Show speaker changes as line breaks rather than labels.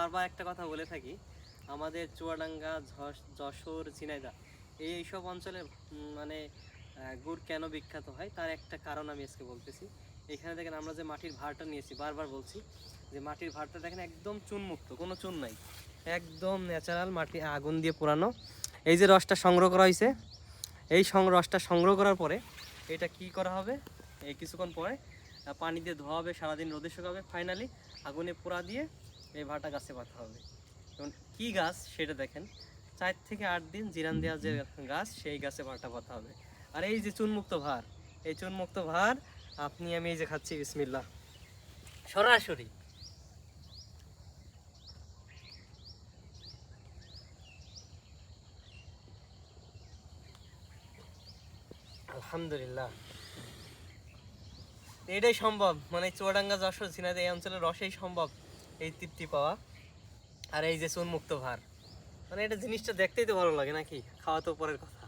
বারবার একটা কথা বলে থাকি, আমাদের চুয়াডাঙ্গা, যশোর, ঝিনাইদহ এইসব অঞ্চলে মানে গুড় কেন বিখ্যাত হয় তার একটা কারণ আমি আজকে বলতেছি। এখানে দেখেন আমরা যে মাটির ভাঁড়টা নিয়েছি, বারবার বলছি যে মাটির ভাঁড়টা দেখেন একদম চুনমুক্ত, কোনো চুন নাই, একদম ন্যাচারাল মাটি, আগুন দিয়ে পোড়ানো। এই যে রসটা সংগ্রহ করা হয়েছে, এই রসটা সংগ্রহ করার পরে এটা কি করা হবে, এই কিছুক্ষণ পরে পানি দিয়ে ধোয়া হবে, সারাদিন রোদে শুকাবে, ফাইনালি আগুনে পোড়া দিয়ে এই ভাটা গাছে পাতা হবে। এবং কী গাছ সেটা দেখেন, 4 থেকে 8 দিন জিরান দেওয়া যে গাছ, সেই গাছে ভাটা পাতা হবে। আর এই যে চুনমুক্ত ভার, এই চুনমুক্ত ভার আপনি আমি এই যে খাচ্ছি, বিসমিল্লাহ, সরাসরি। আলহামদুলিল্লাহ, এটাই সম্ভব, মানে চুয়াডাঙ্গা, যশোর, ঝিনাইদহ এই অঞ্চলের রসেই সম্ভব এই তৃপ্তি পাওয়া। আর এই যে চুনমুক্ত ভার, মানে এটা জিনিসটা দেখতেই তো ভালো লাগে নাকি, খাওয়া তো পরের কথা।